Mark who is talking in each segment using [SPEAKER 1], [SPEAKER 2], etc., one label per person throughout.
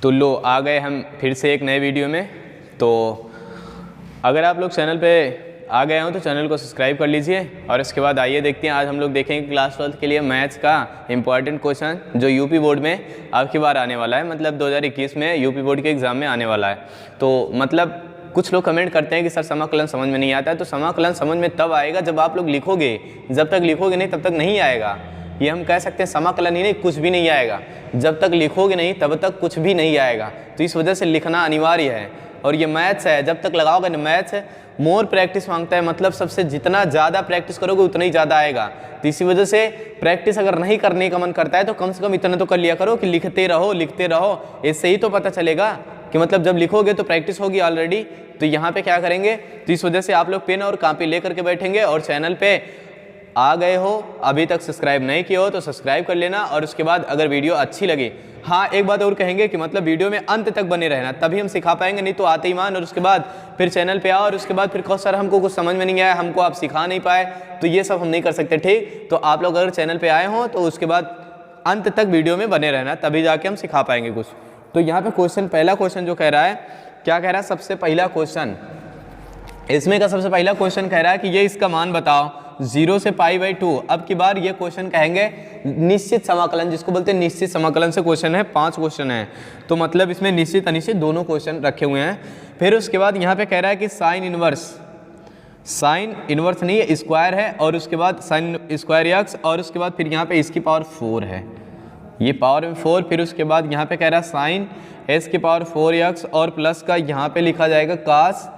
[SPEAKER 1] तो लो आ गए हम फिर से एक नए वीडियो में। तो अगर आप लोग चैनल पे आ गए हो तो चैनल को सब्सक्राइब कर लीजिए। और इसके बाद आइए देखते हैं, आज हम लोग देखेंगे क्लास 12 के लिए मैथ्स का इम्पॉर्टेंट क्वेश्चन जो यूपी बोर्ड में अब की बार आने वाला है, मतलब 2021 में यूपी बोर्ड के एग्ज़ाम में आने वाला है। तो मतलब कुछ लोग कमेंट करते हैं कि सर समाकलन समझ में नहीं आता है। तो समाकलन समझ में तब आएगा जब आप लोग लिखोगे, जब तक लिखोगे नहीं तब तक नहीं आएगा। ये हम कह सकते हैं समाकलन ही नहीं, कुछ भी नहीं आएगा। जब तक लिखोगे नहीं तब तक कुछ भी नहीं आएगा। तो इस वजह से लिखना अनिवार्य है। और ये मैथ्स है, जब तक लगाओगे ना, मैथ्स मोर प्रैक्टिस मांगता है, मतलब सबसे जितना ज़्यादा प्रैक्टिस करोगे उतना ही ज़्यादा आएगा। तो इसी वजह से प्रैक्टिस अगर नहीं करने का मन करता है तो कम से कम इतना तो कर लिया करो कि लिखते रहो। इससे ही तो पता चलेगा कि मतलब जब लिखोगे तो प्रैक्टिस होगी ऑलरेडी। तो यहाँ पे क्या करेंगे, तो इस वजह से आप लोग पेन और कॉपी लेकर के बैठेंगे। और चैनल पे आ गए हो, अभी तक सब्सक्राइब नहीं किए हो तो सब्सक्राइब कर लेना। और उसके बाद अगर वीडियो अच्छी लगी, हाँ एक बात और कहेंगे कि मतलब वीडियो में अंत तक बने रहना, तभी हम सिखा पाएंगे। नहीं तो आते ही मान और उसके बाद फिर चैनल पे आओ और उसके बाद फिर कहो सर हमको कुछ समझ में नहीं आया, हमको आप सिखा नहीं पाए। तो ये सब हम नहीं कर सकते, ठीक। तो आप लोग अगर चैनल पे आए हो तो उसके बाद अंत तक वीडियो में बने रहना, तभी जाके हम सिखा पाएंगे कुछ। तो यहाँ पे क्वेश्चन, पहला क्वेश्चन जो कह रहा है, क्या कह रहा है, सबसे पहला क्वेश्चन इसमें का सबसे पहला क्वेश्चन कह रहा है कि ये इसका मान बताओ 0 से π/2। अब की बार ये क्वेश्चन कहेंगे निश्चित समाकलन, जिसको बोलते हैं निश्चित समाकलन से क्वेश्चन है। 5 क्वेश्चन है, तो मतलब इसमें निश्चित अनिश्चित दोनों क्वेश्चन रखे हुए हैं। फिर उसके बाद यहाँ पे कह रहा है कि साइन इनवर्स नहीं है, स्क्वायर है, और उसके बाद साइन स्क्वायर एक्स, और उसके बाद फिर यहाँ पे इसकी पावर 4 है, ये पावर में 4। फिर उसके बाद यहाँ पे कह रहा है साइन एस की पावर 4x और प्लस का यहाँ पे लिखा जाएगा कास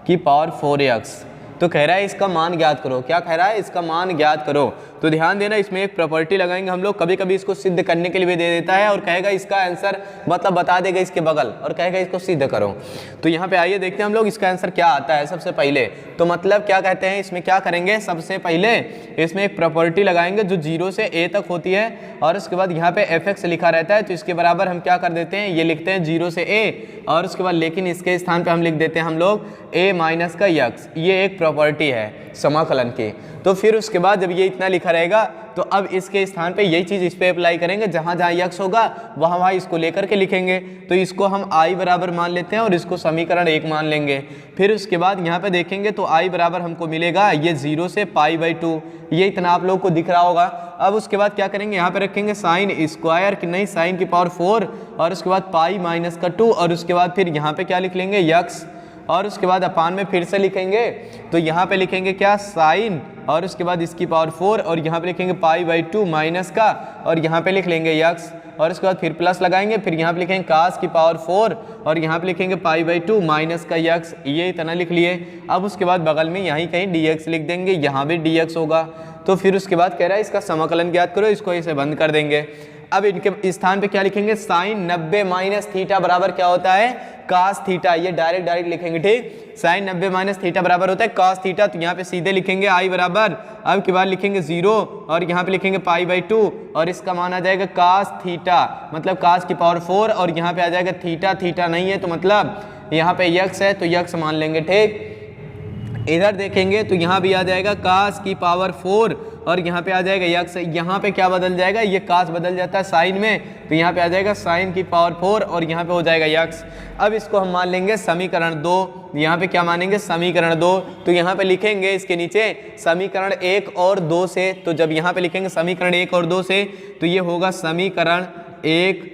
[SPEAKER 1] की पावर 4x। तो कह रहा है इसका मान ज्ञात करो। क्या कह रहा है, इसका मान ज्ञात करो। तो ध्यान देना, इसमें एक प्रॉपर्टी लगाएंगे हम लोग। कभी कभी इसको सिद्ध करने के लिए भी दे देता है और कहेगा इसका आंसर, मतलब बता देगा इसके बगल और कहेगा इसको सिद्ध करो। तो यहाँ पे आइए देखते हैं हम लोग इसका आंसर क्या आता है। सबसे पहले तो मतलब क्या कहते हैं, इसमें क्या करेंगे, सबसे पहले इसमें एक प्रॉपर्टी लगाएंगे जो 0 से a तक होती है। और उसके बाद यहाँ पे fx लिखा रहता है, तो इसके बराबर हम क्या कर देते हैं, ये लिखते हैं 0 से a, और उसके बाद लेकिन इसके स्थान पे हम लिख देते हैं हम लोग a माइनस का x। ये एक प्रॉपर्टी है समाकलन की। तो फिर उसके बाद जब ये इतना लिखा रहेगा तो अब इसके स्थान पे यही चीज़ इस पे अप्लाई करेंगे, जहाँ जहाँ x होगा वहाँ इसको लेकर के लिखेंगे। तो इसको हम i बराबर मान लेते हैं और इसको समीकरण 1 मान लेंगे। फिर उसके बाद यहाँ पे देखेंगे तो i बराबर हमको मिलेगा ये 0 से π/2, ये इतना आप लोग को दिख रहा होगा। अब उसके बाद क्या करेंगे, यहाँ पे रखेंगे साइन स्क्वायर की नहीं, साइन की पावर 4, और उसके बाद पाई माइनस का 2, और उसके बाद फिर यहाँ पे क्या लिख लेंगे x, और उसके बाद अपान में फिर से लिखेंगे। तो यहाँ पे लिखेंगे क्या, साइन, और उसके बाद इसकी पावर 4, और यहाँ पे लिखेंगे π/2 माइनस का, और यहाँ पे लिख लेंगे x, और उसके बाद फिर प्लस लगाएंगे। फिर यहाँ पे लिखेंगे कास की पावर 4, और यहाँ पे लिखेंगे π/2 माइनस का x। ये इतना लिख लिए। अब उसके बाद बगल में यहीं कहीं dx लिख देंगे, यहाँ भी dx होगा। तो फिर उसके बाद कह रहा है इसका समाकलन ज्ञात करो, इसको ऐसे बंद कर देंगे। अब इनके स्थान पे क्या लिखेंगे, साइन 90 माइनस थीटा बराबर क्या होता है, कास थीटा। ये डायरेक्ट लिखेंगे, ठीक। साइन 90 माइनस थीटा बराबर होता है कास थीटा। तो यहाँ पे सीधे लिखेंगे आई बराबर, अब की बार लिखेंगे 0, और यहाँ पे लिखेंगे π/2, और इसका मान आ जाएगा कास थीटा, मतलब कास की पावर 4, और यहाँ पे आ जाएगा थीटा नहीं है तो मतलब यहाँ पे x है तो x मान लेंगे, ठीक। इधर देखेंगे तो यहाँ भी आ जाएगा कास की पावर 4, और यहाँ पे आ जाएगा x। यहाँ पे क्या बदल जाएगा, ये कास बदल जाता है साइन में, तो यहाँ पे आ जाएगा साइन की पावर 4, और यहाँ पे हो जाएगा x। अब इसको हम मान लेंगे समीकरण 2। यहाँ पे क्या मानेंगे, समीकरण 2। तो यहाँ पे लिखेंगे इसके नीचे समीकरण 1 और 2 से। तो जब यहाँ पे लिखेंगे समीकरण 1 और 2 से तो ये होगा समीकरण 1,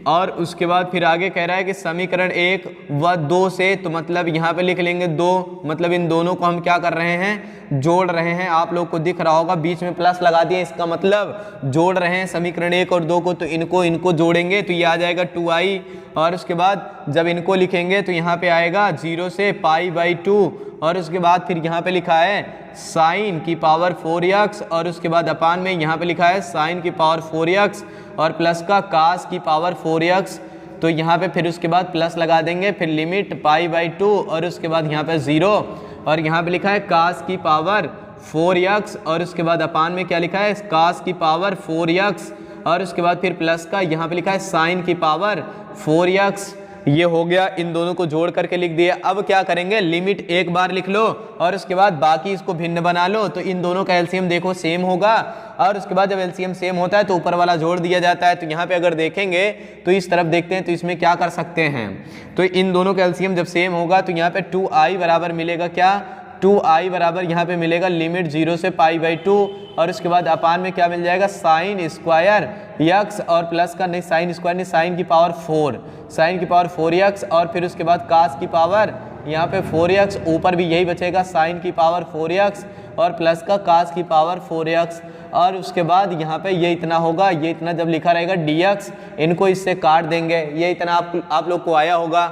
[SPEAKER 1] और उसके बाद फिर आगे कह रहा है कि समीकरण 1 व 2 से। तो मतलब यहाँ पे लिख लेंगे 2, मतलब इन दोनों को हम क्या कर रहे हैं, जोड़ रहे हैं। आप लोग को दिख रहा होगा बीच में प्लस लगा दिए, इसका मतलब जोड़ रहे हैं समीकरण 1 और 2 को। तो इनको जोड़ेंगे तो ये आ जाएगा 2i, और उसके बाद जब इनको लिखेंगे तो यहाँ पे आएगा 0 से π/2, और उसके बाद फिर यहाँ पे लिखा है साइन की पावर 4x, और उसके बाद अपान में यहाँ पे लिखा है साइन की पावर 4x और प्लस का कास की पावर 4x। तो यहाँ पे फिर उसके बाद प्लस लगा देंगे, फिर लिमिट π/2, और उसके बाद यहाँ पे 0, और यहाँ पे लिखा है कास की पावर 4x, और उसके बाद अपान में क्या लिखा है, कास की पावर 4x, और उसके बाद फिर प्लस का यहाँ पे लिखा है साइन की पावर 4x। ये हो गया, इन दोनों को जोड़ करके लिख दिया। अब क्या करेंगे, लिमिट एक बार लिख लो और उसके बाद बाकी इसको भिन्न बना लो, तो इन दोनों का एलसीएम देखो सेम होगा, और उसके बाद जब एलसीएम सेम होता है तो ऊपर वाला जोड़ दिया जाता है। तो यहाँ पे अगर देखेंगे तो इस तरफ देखते हैं, तो इसमें क्या कर सकते हैं, तो इन दोनों का एलसीएम जब सेम होगा तो यहाँ पे 2i बराबर मिलेगा क्या, 2i बराबर यहाँ पे मिलेगा लिमिट 0 से π/2, और उसके बाद अपान में क्या मिल जाएगा, साइन स्क्वायर यक्स और प्लस का नहीं, साइन स्क्वायर नहीं, साइन की पावर 4, साइन की पावर 4x, और फिर उसके बाद कास की पावर यहाँ पे 4x, ऊपर भी यही बचेगा, साइन की पावर 4x और प्लस का कास की पावर 4x, और उसके बाद यहाँ पे ये इतना होगा, ये इतना जब लिखा रहेगा dx, इनको इससे काट देंगे, ये इतना आप लोग को आया होगा।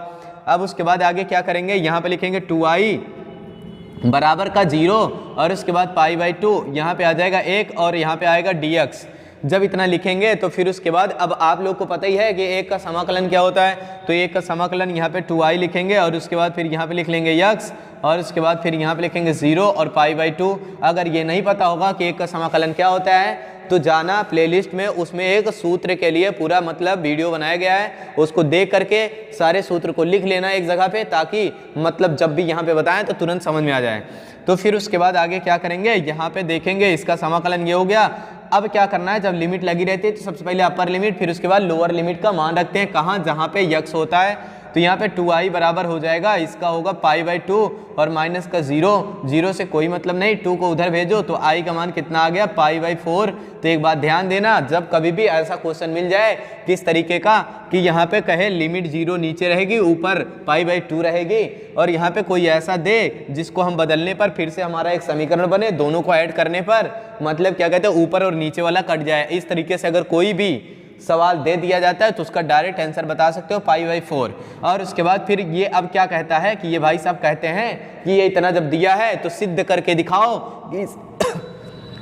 [SPEAKER 1] अब उसके बाद आगे क्या करेंगे, यहाँ पे लिखेंगे 2i बराबर का 0 और उसके बाद π/2, यहाँ पे आ जाएगा 1 और यहाँ पे आएगा dx। जब इतना लिखेंगे तो फिर उसके बाद अब आप लोग को पता ही है कि एक का समाकलन क्या होता है, तो एक का समाकलन यहाँ पे 2i लिखेंगे और उसके बाद फिर यहाँ पे लिख लेंगे x, और उसके बाद फिर यहाँ पे लिखेंगे 0 और π/2। अगर ये नहीं पता होगा कि एक का समाकलन क्या होता है तो जाना प्लेलिस्ट में, उसमें एक सूत्र के लिए पूरा मतलब वीडियो बनाया गया है, उसको देख करके सारे सूत्र को लिख लेना एक जगह पे, ताकि मतलब जब भी यहाँ पे बताएं तो तुरंत समझ में आ जाए। तो फिर उसके बाद आगे क्या करेंगे, यहाँ पे देखेंगे इसका समाकलन ये हो गया। अब क्या करना है, जब लिमिट लगी रहती है तो सबसे पहले अपर लिमिट, फिर उसके बाद लोअर लिमिट का मान रखते हैं कहाँ, जहाँ पे यक्स होता है। तो यहाँ पे 2i बराबर हो जाएगा, इसका होगा π/2 और माइनस का 0, 0 से कोई मतलब नहीं, 2 को उधर भेजो तो i का मान कितना आ गया, π/4। तो एक बात ध्यान देना, जब कभी भी ऐसा क्वेश्चन मिल जाए किस तरीके का कि यहाँ पे कहे लिमिट 0 नीचे रहेगी, ऊपर π/2 रहेगी, और यहाँ पे कोई ऐसा दे जिसको हम बदलने पर फिर से हमारा एक समीकरण बने, दोनों को ऐड करने पर मतलब क्या कहते हैं ऊपर और नीचे वाला कट जाए, इस तरीके से अगर कोई भी सवाल दे दिया जाता है तो उसका डायरेक्ट आंसर बता सकते हो π/4। और उसके बाद फिर ये अब क्या कहता है कि ये भाई साहब कहते हैं कि ये इतना जब दिया है तो सिद्ध करके दिखाओ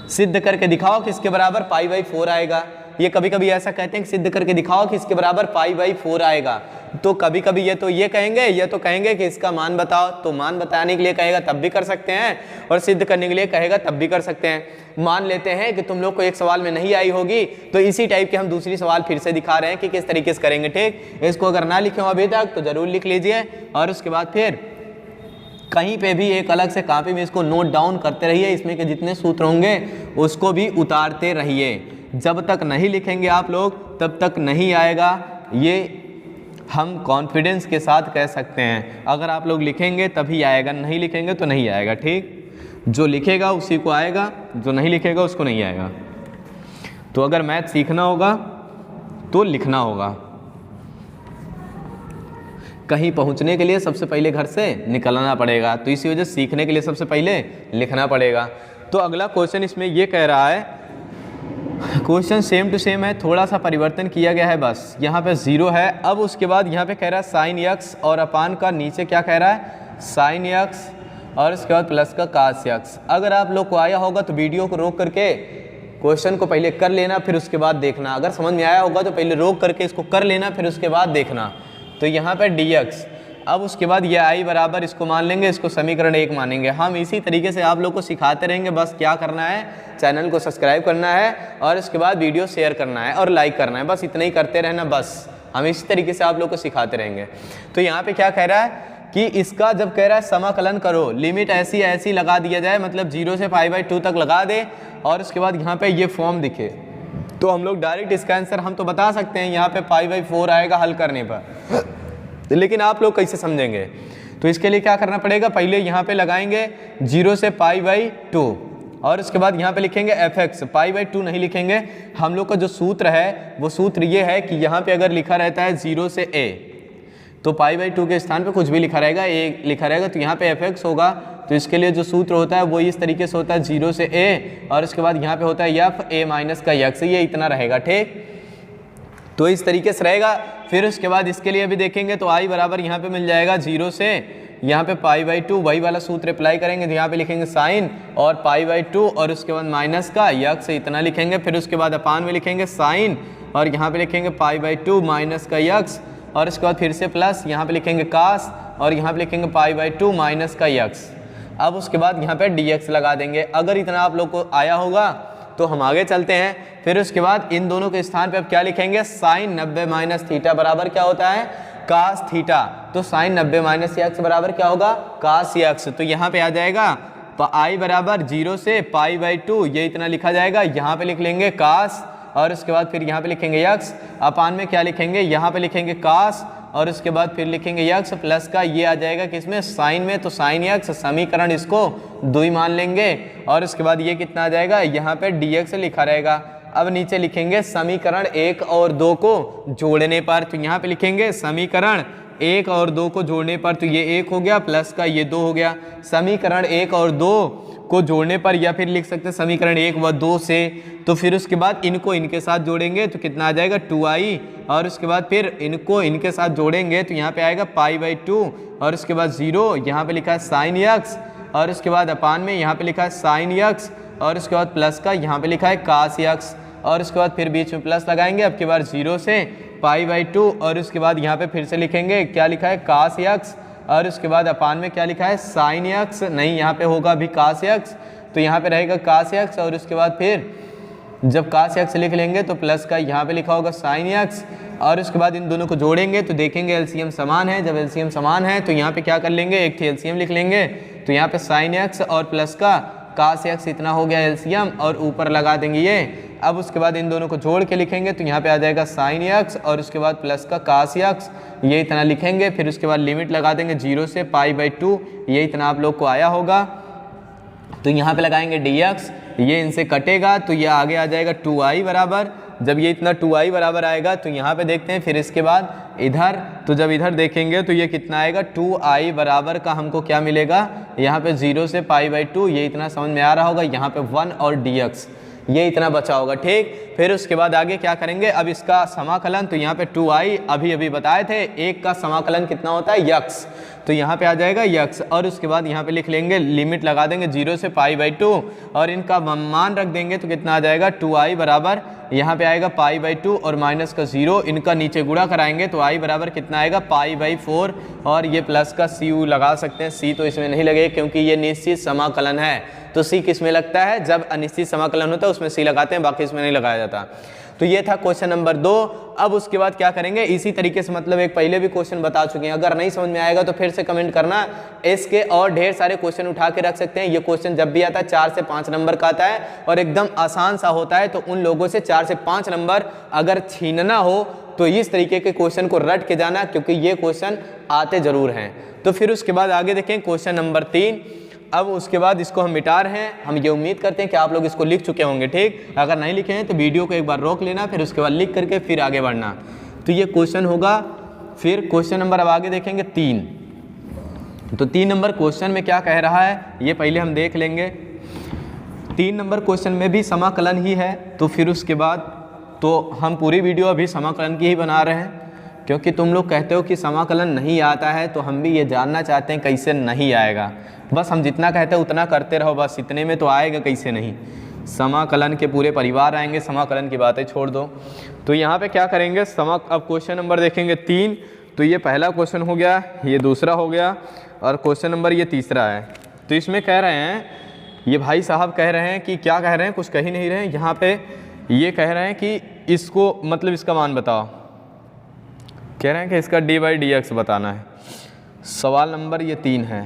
[SPEAKER 1] सिद्ध करके दिखाओ कि इसके बराबर π/4 आएगा। ये कभी कभी ऐसा कहते हैं कि सिद्ध करके दिखाओ कि इसके बराबर π/4 आएगा, तो कभी कभी ये तो ये कहेंगे, ये तो कहेंगे कि इसका मान बताओ, तो मान बताने के लिए कहेगा तब भी कर सकते हैं, और सिद्ध करने के लिए कहेगा तब भी कर सकते हैं। मान लेते हैं कि तुम लोग को एक सवाल में नहीं आई होगी, तो इसी टाइप के हम दूसरी सवाल फिर से दिखा रहे हैं कि किस तरीके से करेंगे। ठीक, इसको अगर ना लिखे हो अभी तक तो जरूर लिख लीजिए, और उसके बाद फिर कहीं पे भी एक अलग से कॉपी में इसको नोट डाउन करते रहिए, इसमें के जितने सूत्र होंगे उसको भी उतारते रहिए। जब तक नहीं लिखेंगे आप लोग तब तक नहीं आएगा, ये हम कॉन्फिडेंस के साथ कह सकते हैं। अगर आप लोग लिखेंगे तभी आएगा, नहीं लिखेंगे तो नहीं आएगा। ठीक, जो लिखेगा उसी को आएगा, जो नहीं लिखेगा उसको नहीं आएगा। तो अगर मैथ सीखना होगा तो लिखना होगा, कहीं पहुंचने के लिए सबसे पहले घर से निकलना पड़ेगा, तो इसी वजह से सीखने के लिए सबसे पहले लिखना पड़ेगा। तो अगला क्वेश्चन इसमें ये कह रहा है, क्वेश्चन सेम टू सेम है, थोड़ा सा परिवर्तन किया गया है बस, यहाँ पे 0 है। अब उसके बाद यहाँ पे कह रहा है साइन यक्स और अपान का नीचे क्या कह रहा है, साइन यक्स और उसके बाद प्लस का कास यक्स। अगर आप लोग को आया होगा तो वीडियो को रोक करके क्वेश्चन को पहले कर लेना, फिर उसके बाद देखना। अगर समझ में आया होगा तो पहले रोक करके इसको कर लेना, फिर उसके बाद देखना। तो यहाँ पे dx, अब उसके बाद ये i बराबर इसको मान लेंगे, इसको समीकरण 1 मानेंगे। हम इसी तरीके से आप लोग को सिखाते रहेंगे। बस क्या करना है, चैनल को सब्सक्राइब करना है और इसके बाद वीडियो शेयर करना है और लाइक करना है, बस इतना ही करते रहना। बस हम इसी तरीके से आप लोग को सिखाते रहेंगे। तो यहाँ पे क्या कह रहा है कि इसका जब कह रहा है समाकलन करो, लिमिट ऐसी ऐसी लगा दिया जाए, मतलब 0 से π/2 तक लगा दे, और उसके बाद यहाँ पे ये फॉर्म दिखे, तो हम लोग डायरेक्ट इसका आंसर हम तो बता सकते हैं, यहाँ पे π/4 आएगा हल करने पर। लेकिन आप लोग कैसे समझेंगे, तो इसके लिए क्या करना पड़ेगा, पहले यहाँ पे लगाएंगे 0 से π/2 और उसके बाद यहाँ पे लिखेंगे fx। π/2 नहीं लिखेंगे, हम लोग का जो सूत्र है वो सूत्र ये है कि यहाँ पे अगर लिखा रहता है 0 से a, तो π/2 के स्थान पे कुछ भी लिखा रहेगा, a लिखा रहेगा, तो यहाँ पे fx होगा। तो इसके लिए जो सूत्र होता है वो इस तरीके से होता है 0 से a और उसके बाद यहाँ पे होता है f a माइनस का x, ये इतना रहेगा। ठीक, तो इस तरीके से रहेगा। फिर उसके बाद इसके लिए भी देखेंगे तो i बराबर यहाँ पे मिल जाएगा 0 से यहाँ पे π/2, वही वाला सूत्र अप्लाई करेंगे, तो यहाँ पे लिखेंगे साइन और π/2 और उसके बाद माइनस का x इतना लिखेंगे। फिर उसके बाद अपान में लिखेंगे साइन और यहाँ पे लिखेंगे π/2 माइनस का x और उसके बाद फिर से प्लस, यहाँ पे लिखेंगे कास और यहाँ पे लिखेंगे π/2 माइनस का x। अब उसके बाद यहाँ पे dx लगा देंगे। अगर इतना आप लोग को आया होगा तो हम आगे चलते हैं। फिर उसके बाद इन दोनों के स्थान पे अब क्या लिखेंगे, साइन 90 माइनस थीटा बराबर क्या होता है, कास थीटा, तो साइन 90 माइनस यक्स बराबर क्या होगा कास यक्स। तो यहाँ पे आ जाएगा आई बराबर 0 से पाई बाई 2, ये इतना लिखा जाएगा। यहाँ पे लिख लेंगे कास और उसके बाद फिर यहाँ पे लिखेंगे यक्स, अपान में क्या लिखेंगे, यहाँ पे लिखेंगे कास और उसके बाद फिर लिखेंगे यक्स प्लस का ये आ जाएगा किसमें साइन में, तो साइन यक्स, समीकरण इसको 2 मान लेंगे और उसके बाद ये कितना आ जाएगा, यहाँ पे dx लिखा रहेगा। अब नीचे लिखेंगे समीकरण 1 और 2 को जोड़ने पर, तो यहाँ पे लिखेंगे समीकरण 1 और 2 को जोड़ने पर, तो ये 1 हो गया प्लस का ये 2 हो गया। समीकरण 1 और 2 को जोड़ने पर या फिर लिख सकते हैं समीकरण 1 व 2 से, तो फिर उसके बाद इनको इनके साथ जोड़ेंगे तो कितना आ जाएगा 2i और उसके बाद फिर इनको इनके साथ जोड़ेंगे तो यहाँ पे आएगा पाई बाई 2 और उसके बाद 0, यहाँ पे लिखा है साइन यक्स और उसके बाद अपान में यहाँ पे लिखा है साइन यक्स और उसके बाद प्लस का यहाँ पे लिखा है कास यक्स और उसके बाद फिर बीच में प्लस लगाएंगे, अब की बार 0 से पाई बाई 2 और उसके बाद यहाँ पे फिर से लिखेंगे क्या लिखा है कास यक्स और उसके बाद अपान में क्या लिखा है साइन यक्स, नहीं यहाँ पे होगा अभी कास यक्स, तो यहाँ पे रहेगा कास यक्स और उसके बाद फिर जब कास यक्स लिख लेंगे तो प्लस का यहाँ पे लिखा होगा साइन यक्स और उसके बाद इन दोनों को जोड़ेंगे तो देखेंगे एलसीएम समान है। जब एलसीएम समान है तो यहाँ पे क्या कर लेंगे, एक थी एलसीएम लिख लेंगे, तो यहाँ पे साइन यक्स और प्लस का कास यक्स इतना हो गया एलसीएम और ऊपर लगा देंगे ये। अब उसके बाद इन दोनों को जोड़ के लिखेंगे तो यहाँ पे आ जाएगा साइन यक्स और उसके बाद प्लस का कास यक्स, ये इतना लिखेंगे, फिर उसके बाद लिमिट लगा देंगे 0 से पाई बाई 2, ये इतना आप लोग को आया होगा। तो यहाँ पे लगाएंगे dx, ये इनसे कटेगा तो ये आगे आ जाएगा 2i बराबर। जब ये इतना 2i बराबर आएगा तो यहाँ पे देखते हैं फिर इसके बाद इधर, तो जब इधर देखेंगे तो ये कितना आएगा 2i बराबर का हमको क्या मिलेगा, यहाँ पे 0 से पाई बाई 2, ये इतना समझ में आ रहा होगा, यहाँ पे 1 और dx ये इतना बचा होगा। ठीक, फिर उसके बाद आगे क्या करेंगे, अब इसका समाकलन, तो यहाँ पे 2i अभी बताए थे, एक का समाकलन कितना होता है यक्स, तो यहाँ पे आ जाएगा यक्स और उसके बाद यहाँ पे लिख लेंगे लिमिट लगा देंगे 0 से पाई बाई 2 और इनका मान रख देंगे तो कितना आ जाएगा 2i बराबर, यहाँ पे आएगा पाई बाई 2 और माइनस का 0, इनका नीचे गुणा कराएंगे तो i बराबर कितना आएगा पाई बाई 4 और ये प्लस का cu लगा सकते हैं, c तो इसमें नहीं लगेगा क्योंकि ये निश्चित समाकलन है। तो c किस में लगता है, जब अनिश्चित समाकलन होता है उसमें c लगाते हैं, बाकी इसमें नहीं लगाया जाता। तो ये था क्वेश्चन नंबर 2। अब उसके बाद क्या करेंगे, इसी तरीके से मतलब एक पहले भी क्वेश्चन बता चुके हैं, अगर नहीं समझ में आएगा तो फिर से कमेंट करना, इसके और ढेर सारे क्वेश्चन उठा के रख सकते हैं। ये क्वेश्चन जब भी आता है 4 से 5 नंबर का आता है और एकदम आसान सा होता है, तो उन लोगों से 4 से 5 नंबर अगर छीनना हो तो इस तरीके के क्वेश्चन को रट के जाना, क्योंकि ये क्वेश्चन आते जरूर हैं। तो फिर उसके बाद आगे देखें क्वेश्चन नंबर 3। अब उसके बाद इसको हम मिटा रहे हैं, हम ये उम्मीद करते हैं कि आप लोग इसको लिख चुके होंगे। ठीक, अगर नहीं लिखे हैं तो वीडियो को एक बार रोक लेना, फिर उसके बाद लिख करके फिर आगे बढ़ना। तो ये क्वेश्चन होगा, फिर क्वेश्चन नंबर अब आगे देखेंगे 3। तो 3 नंबर क्वेश्चन में क्या कह रहा है ये पहले हम देख लेंगे। 3 नंबर क्वेश्चन में भी समाकलन ही है, तो फिर उसके बाद तो हम पूरी वीडियो अभी समाकलन की ही बना रहे हैं, क्योंकि तुम लोग कहते हो कि समाकलन नहीं आता है, तो हम भी ये जानना चाहते हैं कैसे नहीं आएगा। बस हम जितना कहते हैं उतना करते रहो, बस इतने में तो आएगा कैसे नहीं। समाकलन के पूरे परिवार आएंगे, समाकलन की बातें छोड़ दो। तो यहाँ पे क्या करेंगे, अब क्वेश्चन नंबर देखेंगे 3। तो ये पहला क्वेश्चन हो गया, ये दूसरा हो गया और क्वेश्चन नंबर ये तीसरा है। तो इसमें कह रहे हैं, ये भाई साहब कह रहे हैं कि क्या कह रहे हैं, कुछ कह ही नहीं रहे हैं। यहाँ पे ये कह रहे हैं कि इसको मतलब इसका मान बताओ, कह रहे हैं कि इसका d/dx बताना है। सवाल नंबर ये 3 है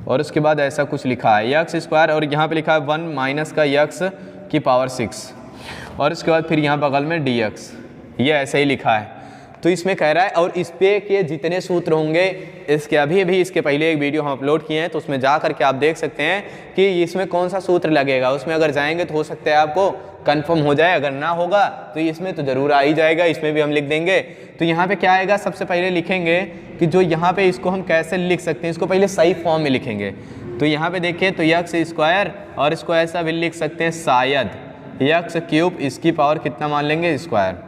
[SPEAKER 1] और उसके बाद ऐसा कुछ लिखा है x² और यहाँ पे लिखा है 1 माइनस का x की पावर 6 और उसके बाद फिर यहाँ बगल में dx, ये ऐसे ही लिखा है। तो इसमें कह रहा है, और इस पे के जितने सूत्र होंगे, इसके अभी इसके पहले एक वीडियो हम अपलोड किए हैं, तो उसमें जा करके आप देख सकते हैं कि इसमें कौन सा सूत्र लगेगा। उसमें अगर जाएंगे तो हो सकता है आपको कंफर्म हो जाए, अगर ना होगा तो इसमें तो ज़रूर आ ही जाएगा, इसमें भी हम लिख देंगे। तो यहाँ पे क्या आएगा, सबसे पहले लिखेंगे कि जो यहाँ पे इसको हम कैसे लिख सकते हैं, इसको पहले सही फॉर्म में लिखेंगे। तो यहाँ पे देखिए, तो x² और इसको ऐसा भी लिख सकते हैं शायद x³ इसकी पावर कितना मान लेंगे स्क्वायर।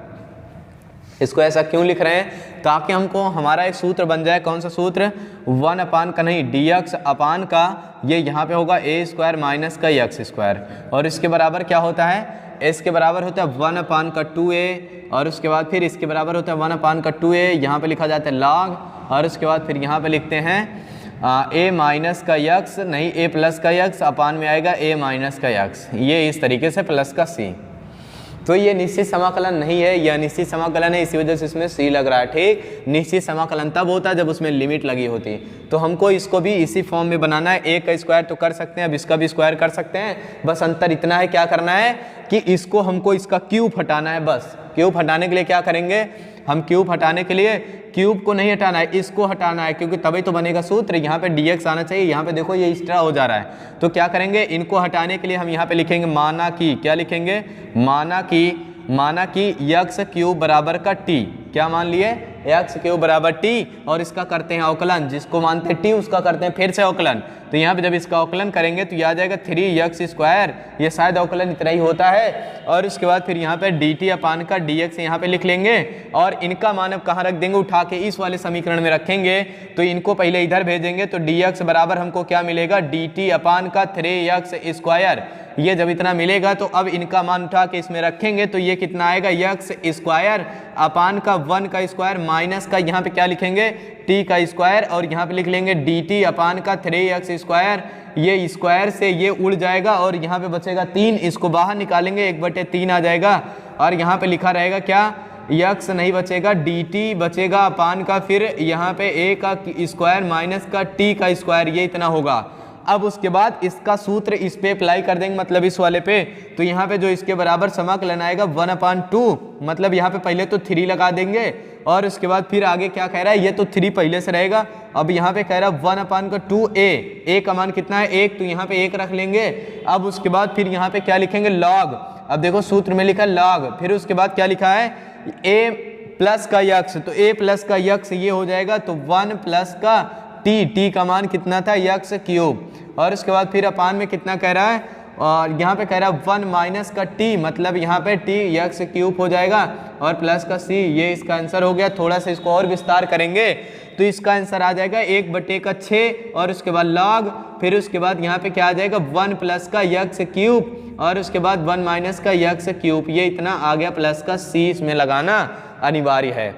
[SPEAKER 1] इसको ऐसा क्यों लिख रहे हैं, ताकि हमको हमारा एक सूत्र बन जाए। कौन सा सूत्र, 1 अपान का नहीं, dx अपान का, ये यहाँ पे होगा a² माइनस का x² और इसके बराबर क्या होता है, इसके बराबर होता है 1 अपान का 2a और उसके बाद फिर इसके बराबर होता है 1 अपान का 2a, यहाँ पे लिखा जाता है log और उसके बाद फिर यहाँ पे लिखते हैं a माइनस का x, नहीं a प्लस का x, अपान में आएगा a माइनस का x, ये इस तरीके से प्लस का c। तो ये निश्चित समाकलन नहीं है, यह निश्चित समाकलन है, इसी वजह से इसमें सी लग रहा है। ठीक, निश्चित समाकलन तब होता है जब उसमें लिमिट लगी होती। तो हमको इसको भी इसी फॉर्म में बनाना है। ए का स्क्वायर तो कर सकते हैं, अब इसका भी स्क्वायर कर सकते हैं, बस अंतर इतना है, क्या करना है कि इसको हमको इसका क्यूब हटाना है। बस क्यूब हटाने के लिए क्या करेंगे हम, क्यूब हटाने के लिए क्यूब को नहीं हटाना है, इसको हटाना है, क्योंकि तभी तो बनेगा सूत्र। यहाँ पे dx आना चाहिए, यहाँ पे देखो ये एक्स्ट्रा हो जा रहा है। तो क्या करेंगे, इनको हटाने के लिए हम यहाँ पे लिखेंगे माना कि, क्या लिखेंगे, माना कि यक्स क्यूब बराबर का टी, क्या मान लिए, एक्स क्यूब बराबर टी, और इसका करते हैं अवकलन, जिसको मानते हैं टी उसका करते हैं फिर से अवकलन। तो यहाँ पे जब इसका अवकलन करेंगे तो ये आ जाएगा 3x², ये शायद अवकलन इतना ही होता है। और उसके बाद फिर यहाँ पे dt अपान का dx यहाँ पे लिख लेंगे, और इनका मान अब कहाँ रख देंगे, उठा के इस वाले समीकरण में रखेंगे। तो इनको पहले इधर भेजेंगे, तो dx बराबर हमको क्या मिलेगा, dt अपान का 3x²। ये जब इतना मिलेगा तो अब इनका मान उठा के इसमें रखेंगे, तो ये कितना आएगा, x² अपान का 1 का स्क्वायर माइनस का यहाँ पे क्या लिखेंगे, t का स्क्वायर, और यहाँ पे लिख लेंगे dt अपान का 3x²। ये स्क्वायर से ये उड़ जाएगा और यहाँ पे बचेगा 3, इसको बाहर निकालेंगे 1/3 आ जाएगा, और यहाँ पे लिखा रहेगा क्या, यक्स नहीं बचेगा, dt बचेगा अपान का फिर यहाँ पे a का स्क्वायर माइनस का t का स्क्वायर, ये इतना होगा। अब उसके बाद इसका सूत्र इस पे अप्लाई कर देंगे, मतलब इस वाले पे। तो यहाँ पे जो इसके बराबर समाकलन आएगा 1/2, मतलब यहाँ पे पहले तो 3 लगा देंगे, और उसके बाद फिर आगे क्या कह रहा है, ये तो 3 पहले से रहेगा। अब यहाँ पे कह रहा है 1/2a, a का मान कितना है 1, तो यहाँ पे 1 रख लेंगे। अब उसके बाद फिर यहाँ पे क्या लिखेंगे, लॉग। अब देखो सूत्र में लिखा लॉग, फिर उसके बाद क्या लिखा है, a प्लस का यक्स, तो a प्लस का यक्स ये हो जाएगा, तो 1 प्लस का t का मान कितना था, यक्स क्यूब, और उसके बाद फिर अपान में कितना कह रहा है, और यहाँ पे कह रहा है 1 माइनस का t, मतलब यहाँ पे t यक्स क्यूब हो जाएगा, और प्लस का c, ये इसका आंसर हो गया। थोड़ा सा इसको और विस्तार करेंगे तो इसका आंसर आ जाएगा 1/6, और उसके बाद लॉग, फिर उसके बाद यहाँ पे क्या आ जाएगा 1 प्लस का यक्स क्यूब, और उसके बाद 1 माइनस का यक्स क्यूब, ये इतना आ गया, प्लस का c इसमें लगाना अनिवार्य है।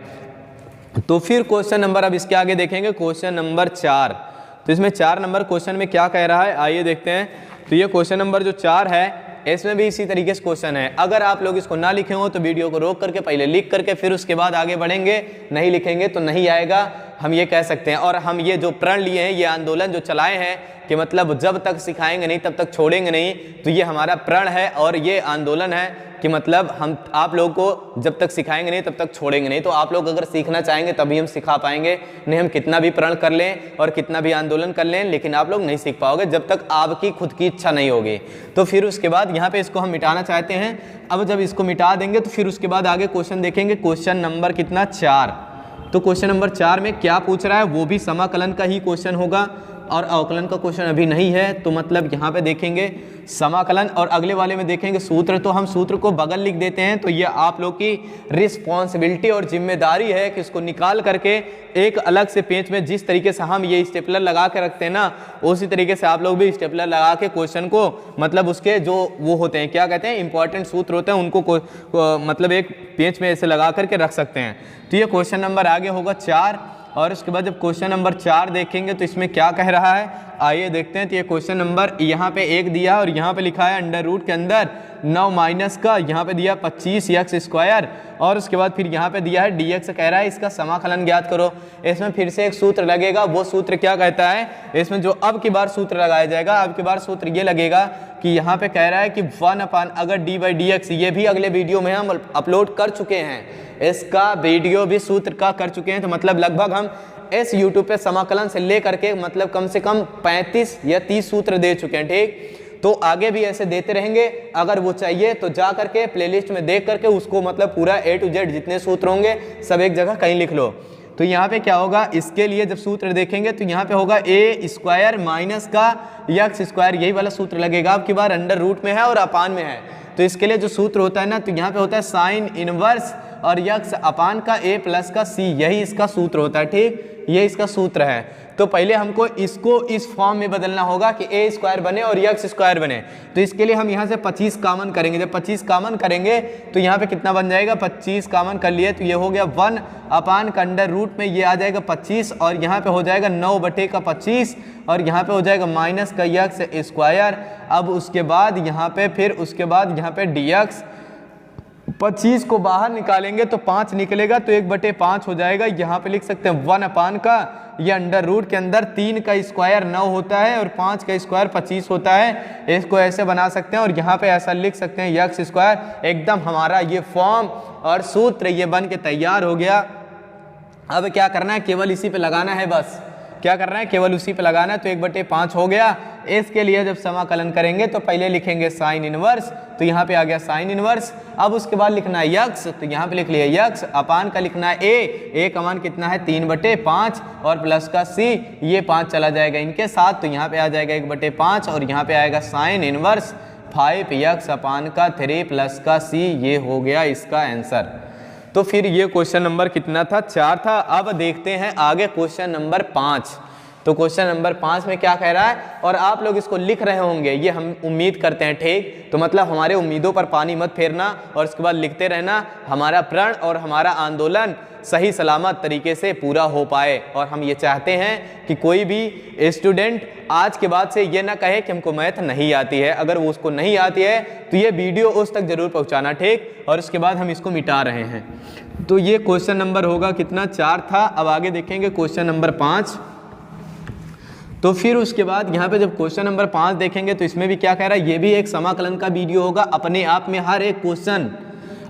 [SPEAKER 1] तो फिर क्वेश्चन नंबर, अब इसके आगे देखेंगे क्वेश्चन नंबर 4। तो इसमें 4 नंबर क्वेश्चन में क्या कह रहा है, आइए देखते हैं। तो ये क्वेश्चन नंबर जो 4 है, इसमें भी इसी तरीके से क्वेश्चन है। अगर आप लोग इसको ना लिखे हो तो वीडियो को रोक करके पहले लिख करके फिर उसके बाद आगे बढ़ेंगे, नहीं लिखेंगे तो नहीं आएगा, हम ये कह सकते हैं। और हम ये जो प्रण लिए हैं, ये आंदोलन जो चलाए हैं कि मतलब जब तक सिखाएंगे नहीं तब तक छोड़ेंगे नहीं, तो ये हमारा प्रण है और ये आंदोलन है कि मतलब हम आप लोगों को जब तक सिखाएंगे नहीं तब तक छोड़ेंगे नहीं। तो आप लोग अगर सीखना चाहेंगे तभी हम सिखा पाएंगे, नहीं हम कितना भी प्रण कर लें और कितना भी आंदोलन कर लें, लेकिन आप लोग नहीं सीख पाओगे जब तक आपकी खुद की इच्छा नहीं होगी। तो फिर उसके बाद यहाँ पे इसको हम मिटाना चाहते हैं। अब जब इसको मिटा देंगे तो फिर उसके बाद आगे क्वेश्चन देखेंगे, क्वेश्चन नंबर कितना 4। तो क्वेश्चन नंबर 4 में क्या पूछ रहा है, वो भी समाकलन का ही क्वेश्चन होगा और अवकलन का क्वेश्चन अभी नहीं है। तो मतलब यहाँ पे देखेंगे समाकलन और अगले वाले में देखेंगे सूत्र। तो हम सूत्र को बगल लिख देते हैं। तो ये आप लोग की रिस्पॉन्सिबिलिटी और जिम्मेदारी है कि इसको निकाल करके एक अलग से पेज में जिस तरीके से हम ये स्टेपलर लगा के रखते हैं ना, उसी तरीके से आप लोग भी स्टेपलर लगा के क्वेश्चन को मतलब उसके जो वो होते हैं क्या कहते हैं इंपॉर्टेंट सूत्र होते हैं उनको मतलब एक पेज में ऐसे लगा करके रख सकते हैं। तो ये क्वेश्चन नंबर आगे होगा 4। और उसके बाद जब क्वेश्चन नंबर 4 देखेंगे तो इसमें क्या कह रहा है, आइए देखते हैं। तो ये क्वेश्चन नंबर यहाँ पे 1 दिया और यहाँ पे लिखा है अंडर रूट के अंदर 9 माइनस का यहाँ पे दिया 25x² और उसके बाद फिर यहाँ पे दिया है dx कह रहा है इसका समाकलन ज्ञात करो। इसमें फिर से एक सूत्र लगेगा। वो सूत्र क्या कहता है, इसमें जो अब की बार सूत्र लगाया जाएगा, अब की बार सूत्र ये लगेगा कि यहाँ पे कह रहा है कि 1 अगर d/dx, ये भी अगले वीडियो में हम अपलोड कर चुके हैं, इसका वीडियो भी सूत्र का कर चुके हैं। तो मतलब लगभग हम इस YouTube पे समाकलन से ले करके मतलब कम से कम 35 या 30 सूत्र दे चुके हैं। ठीक, तो आगे भी ऐसे देते रहेंगे। अगर वो चाहिए तो जा करके प्लेलिस्ट में देख करके उसको मतलब पूरा A to Z जितने सूत्र होंगे सब एक जगह कहीं लिख लो। तो यहाँ पे क्या होगा, इसके लिए जब सूत्र देखेंगे तो यहाँ पे होगा a² माइनस का x², यही वाला सूत्र लगेगा। अब की बार अंडर रूट में है और अपान में है। तो इसके लिए जो सूत्र होता है ना, तो यहाँ पे होता है साइन इनवर्स और x अपान का a प्लस का c, यही इसका सूत्र होता है। ठीक, ये इसका सूत्र है। तो पहले हमको इसको इस फॉर्म में बदलना होगा कि a² बने और x² बने। तो इसके लिए हम यहाँ से 25 कामन करेंगे। जब 25 कामन करेंगे तो यहाँ पे कितना बन जाएगा, 25 कामन कर लिए तो ये हो गया 1 अपान का अंडर रूट में ये आ जाएगा 25 और यहाँ पे हो जाएगा 9/25 और यहाँ पे हो जाएगा माइनस का x²। अब उसके बाद यहाँ पे फिर उसके बाद यहाँ पे dx 25 को बाहर निकालेंगे तो 5 निकलेगा, तो 1/5 हो जाएगा। यहाँ पे लिख सकते हैं 1 अपान का, ये अंडर रूट के अंदर 3 का स्क्वायर 9 होता है और 5 का स्क्वायर 25 होता है। इसको ऐसे बना सकते हैं और यहाँ पे ऐसा लिख सकते हैं यक्स स्क्वायर। एकदम हमारा ये फॉर्म और सूत्र ये बन के तैयार हो गया। अब क्या करना है, केवल इसी पे लगाना है, बस क्या करना है, केवल उसी पे लगाना है। तो 1/5 हो गया। इसके लिए जब समाकलन करेंगे तो पहले लिखेंगे साइन इनवर्स, तो यहाँ पे आ गया साइन इनवर्स। अब उसके बाद लिखना है यक्स, तो यहाँ पे लिख लिया यक्स, अपान का लिखना है ए का मान कितना है 3/5 और प्लस का सी, ये 5 चला जाएगा इनके साथ, तो यहाँ पे आ जाएगा 1/5 और यहाँ पे आएगा साइन इनवर्स 5 यक्स अपान का 3 प्लस का सी, ये हो गया इसका आंसर। तो फिर ये क्वेश्चन नंबर कितना था, 4 था। अब देखते हैं आगे क्वेश्चन नंबर 5। तो क्वेश्चन नंबर 5 में क्या कह रहा है, और आप लोग इसको लिख रहे होंगे, ये हम उम्मीद करते हैं, ठीक। तो मतलब हमारे उम्मीदों पर पानी मत फेरना और उसके बाद लिखते रहना, हमारा प्रण और हमारा आंदोलन सही सलामत तरीके से पूरा हो पाए। और हम ये चाहते हैं कि कोई भी स्टूडेंट आज के बाद से ये ना कहे कि हमको मैथ नहीं आती है। अगर वो उसको नहीं आती है तो ये वीडियो उस तक जरूर पहुंचाना, ठीक। और उसके बाद हम इसको मिटा रहे हैं। तो ये क्वेश्चन नंबर होगा कितना, 4 था। अब आगे देखेंगे क्वेश्चन नंबर 5। तो फिर उसके बाद यहाँ पे जब क्वेश्चन नंबर 5 देखेंगे तो इसमें भी क्या कह रहा है, ये भी एक समाकलन का वीडियो होगा। अपने आप में हर एक क्वेश्चन,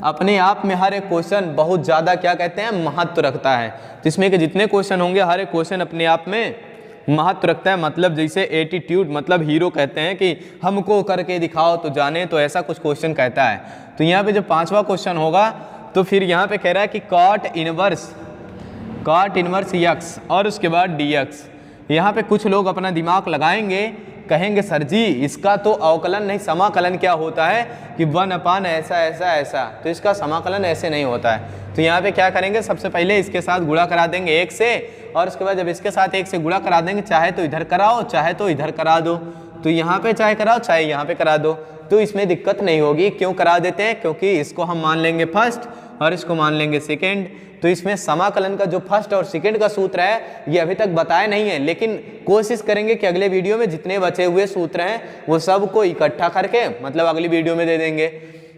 [SPEAKER 1] अपने आप में हर एक क्वेश्चन बहुत ज़्यादा क्या कहते हैं, महत्व रखता है। तो इसमें के जितने क्वेश्चन होंगे हर एक क्वेश्चन अपने आप में महत्व रखता है। मतलब जैसे एटीट्यूड, मतलब हीरो कहते हैं कि हमको करके दिखाओ तो जाने, तो ऐसा कुछ क्वेश्चन कहता है। तो यहाँ पे जब 5वां क्वेश्चन होगा तो फिर यहाँ पे कह रहा है कि कॉट इनवर्स यक्स और उसके बाद डी एक्स। यहाँ पे कुछ लोग अपना दिमाग लगाएंगे, कहेंगे सर जी इसका तो अवकलन नहीं, समाकलन क्या होता है कि 1 अपान ऐसा ऐसा ऐसा, तो इसका समाकलन ऐसे नहीं होता है। तो यहाँ पे क्या करेंगे, सबसे पहले इसके साथ गुणा करा देंगे 1 से, और उसके बाद जब इसके साथ 1 से गुणा करा देंगे, चाहे तो इधर कराओ चाहे तो इधर करा दो, तो यहाँ पे चाहे कराओ चाहे यहाँ पे करा दो, तो इसमें दिक्कत नहीं होगी। क्यों करा देते हैं, क्योंकि इसको हम मान लेंगे फर्स्ट और इसको मान लेंगे सेकेंड। तो इसमें समाकलन का जो फर्स्ट और सेकंड का सूत्र है ये अभी तक बताया नहीं है, लेकिन कोशिश करेंगे कि अगले वीडियो में जितने बचे हुए सूत्र हैं वो सब को इकट्ठा करके मतलब अगली वीडियो में दे देंगे।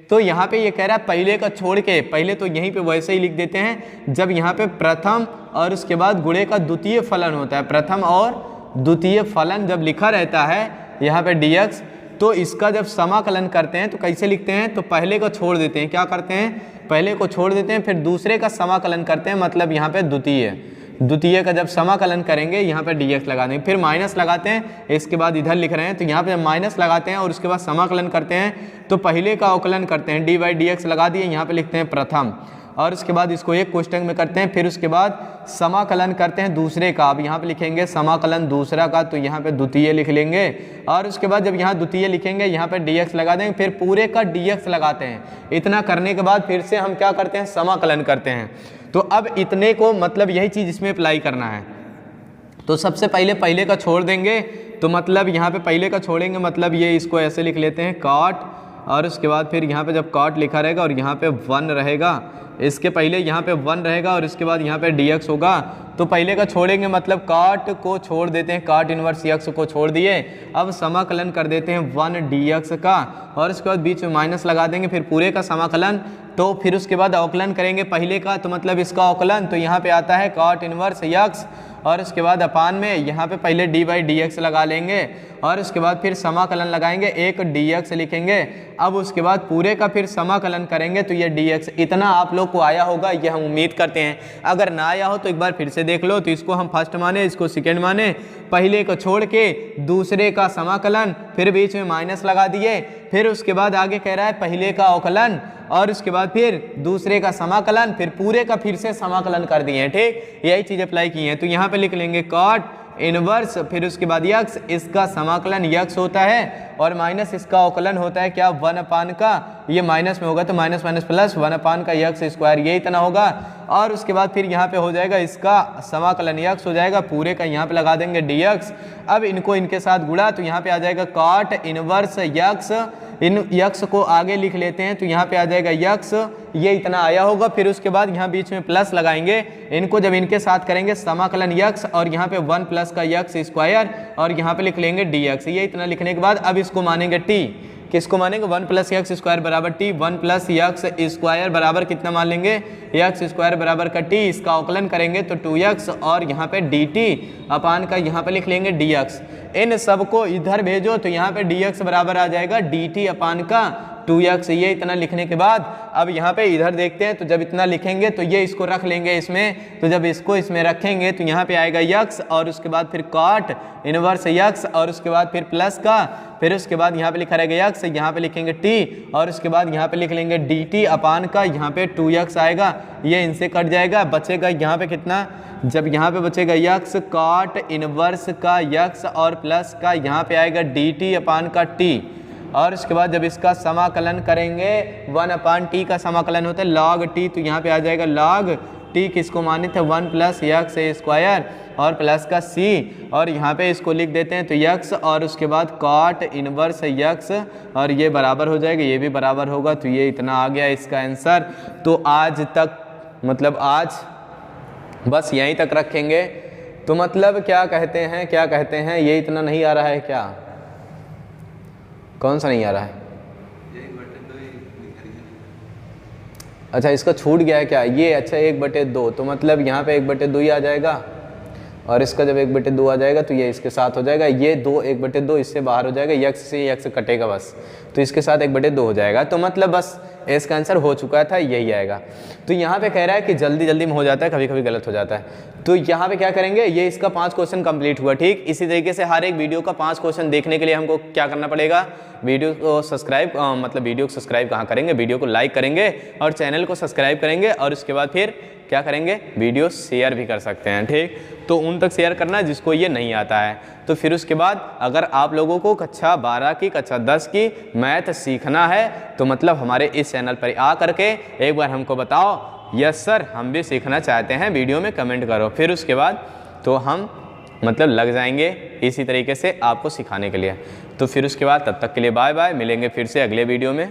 [SPEAKER 1] तो यहाँ पे ये कह रहा है पहले का छोड़ के, पहले तो यहीं पे वैसे ही लिख देते हैं, जब यहाँ पे प्रथम और उसके बाद गुणे का द्वितीय फलन होता है, प्रथम और द्वितीय फलन जब लिखा रहता है यहाँ पे dx, तो इसका जब समाकलन करते हैं तो कैसे लिखते हैं, तो पहले को छोड़ देते हैं, क्या करते हैं, पहले को छोड़ देते हैं, फिर दूसरे का समाकलन करते हैं, मतलब यहाँ पे द्वितीय का जब समाकलन करेंगे यहाँ पे dx लगा देंगे, फिर माइनस लगाते हैं, इसके बाद इधर लिख रहे हैं तो यहाँ पे माइनस लगाते हैं और उसके बाद समाकलन करते हैं, तो पहले का अवकलन करते हैं, dy/dx लगा दिए, यहाँ पे लिखते हैं प्रथम, और उसके बाद इसको एक कोष्टक में करते हैं, फिर उसके बाद समाकलन करते हैं दूसरे का। अब यहाँ पे लिखेंगे समाकलन दूसरा का, तो यहाँ पे द्वितीय लिख लेंगे, और उसके बाद जब यहाँ द्वितीय लिखेंगे यहाँ पे dx लगा देंगे, फिर पूरे का dx लगाते हैं। इतना करने के बाद फिर से हम क्या करते हैं, समाकलन करते हैं। तो अब इतने को मतलब यही चीज़ इसमें अप्लाई करना है। तो सबसे पहले का छोड़ देंगे, तो मतलब यहाँ पे पहले का छोड़ेंगे, मतलब ये इसको ऐसे लिख लेते हैं कॉट, और उसके बाद फिर यहाँ पे जब कॉट लिखा रहेगा और यहाँ पे 1 रहेगा, इसके पहले यहाँ पे 1 रहेगा और इसके बाद यहाँ पे dx होगा, तो पहले का छोड़ेंगे मतलब कॉट को छोड़ देते हैं, कॉट इनवर्स x को छोड़ दिए। अब समाकलन कर देते हैं 1 dx का, और उसके बाद बीच में माइनस लगा देंगे, फिर पूरे का समाकलन, तो फिर उसके बाद अवकलन करेंगे पहले का, तो मतलब इसका अवकलन, तो यहाँ पे आता है कॉट इनवर्स x, और उसके बाद अपान में यहाँ पे पहले d/dx लगा लेंगे, और उसके बाद फिर समाकलन लगाएंगे, एक dx लिखेंगे। अब उसके बाद पूरे का फिर समाकलन करेंगे, तो ये dx। इतना आप लोग को आया होगा ये हम उम्मीद करते हैं। अगर ना आया हो तो एक बार फिर से देख लो। तो इसको हम फर्स्ट माने, इसको सेकेंड माने, पहले को छोड़ के दूसरे का समाकलन, फिर बीच में माइनस लगा दिए, फिर उसके बाद आगे कह रहा है पहले का अवकलन, और उसके बाद फिर दूसरे का समाकलन, फिर पूरे का फिर से समाकलन कर दिए हैं, ठीक। यही चीज़ अप्लाई की है। तो यहाँ पे लिख लेंगे कॉट इनवर्स, फिर उसके बाद यक्स, इसका समाकलन यक्स होता है, और माइनस इसका अवकलन होता है क्या, 1 अपान का, ये माइनस में होगा तो माइनस माइनस प्लस 1 अपान का यक्स स्क्वायर, ये इतना होगा। और उसके बाद फिर यहाँ पे हो जाएगा इसका समाकलन यक्स हो जाएगा, पूरे का यहाँ पे लगा देंगे dx। अब इनको इनके साथ गुणा, तो यहाँ पे आ जाएगा कॉट इनवर्स यक्स, इन यक्स को आगे लिख लेते हैं, तो यहाँ पे आ जाएगा यक्स, ये इतना आया होगा। फिर उसके बाद यहाँ बीच में प्लस लगाएंगे, इनको जब इनके साथ करेंगे समाकलन यक्स, और यहाँ पे 1 प्लस का यक्स स्क्वायर, और यहाँ पे लिख लेंगे dx। ये इतना लिखने के बाद अब इसको मानेंगे t, किसको मानेंगे 1 + x स्क्वायर बराबर टी, 1 + x स्क्वायर बराबर कितना मान लेंगे x स्क्वायर बराबर का टी, इसका अवकलन करेंगे तो 2x और यहाँ पे dt अपान का यहाँ पे लिख लेंगे dx। इन सबको इधर भेजो तो यहाँ पे dx बराबर आ जाएगा dt अपान का 2x। ये इतना लिखने के बाद अब यहाँ पे इधर देखते हैं, तो जब इतना लिखेंगे तो ये इसको रख लेंगे इसमें, तो जब इसको इसमें रखेंगे तो यहाँ पे आएगा x और उसके बाद फिर cot इनवर्स x और उसके बाद फिर प्लस का, फिर उसके बाद यहाँ पे लिखा रहेगा x, यहाँ पे लिखेंगे t और उसके बाद यहाँ पे लिख लेंगे dt अपान का यहाँ पे 2x आएगा, ये इनसे कट जाएगा, बचेगा यहाँ पे कितना, जब यहाँ पे बचेगा x cot इनवर्स का x और प्लस का यहाँ पे आएगा dt अपान का t और उसके बाद जब इसका समाकलन करेंगे 1/t का समाकलन होता है log t, तो यहाँ पे आ जाएगा log t किसको माने थे 1 + x स्क्वायर और प्लस का c और यहाँ पे इसको लिख देते हैं तो x और उसके बाद cot इनवर्स x और ये बराबर हो जाएगा, ये भी बराबर होगा, तो ये इतना आ गया इसका आंसर। तो आज तक मतलब आज बस यहीं तक रखेंगे। तो मतलब क्या कहते हैं ये इतना नहीं आ रहा है क्या, कौन सा नहीं आ रहा है? अच्छा इसका छूट गया है क्या ये, अच्छा 1/2, तो मतलब यहाँ पे 1/2 ही आ जाएगा और इसका जब 1/2 आ जाएगा तो ये इसके साथ हो जाएगा, ये 2 1/2 इससे बाहर हो जाएगा, x से x कटेगा बस, तो इसके साथ 1/2 हो जाएगा। तो मतलब बस इसका आंसर हो चुका था, यही आएगा। तो यहाँ पे कह रहा है कि जल्दी जल्दी में हो जाता है, कभी कभी गलत हो जाता है। तो यहाँ पे क्या करेंगे, ये इसका 5 क्वेश्चन कंप्लीट हुआ, ठीक। इसी तरीके से हर एक वीडियो का 5 क्वेश्चन देखने के लिए हमको क्या करना पड़ेगा, वीडियो को सब्सक्राइब वीडियो को सब्सक्राइब कहाँ करेंगे, वीडियो को लाइक करेंगे और चैनल को सब्सक्राइब करेंगे और उसके बाद फिर क्या करेंगे, वीडियो शेयर भी कर सकते हैं, ठीक। तो उन तक शेयर करना जिसको ये नहीं आता है। तो फिर उसके बाद अगर आप लोगों को कक्षा 12 की कक्षा 10 की मैथ सीखना है तो मतलब हमारे इस चैनल पर आ करके एक बार हमको बताओ यस सर हम भी सीखना चाहते हैं, वीडियो में कमेंट करो, फिर उसके बाद तो हम मतलब लग जाएंगे इसी तरीके से आपको सिखाने के लिए। तो फिर उसके बाद तब तक के लिए बाय बाय, मिलेंगे फिर से अगले वीडियो में।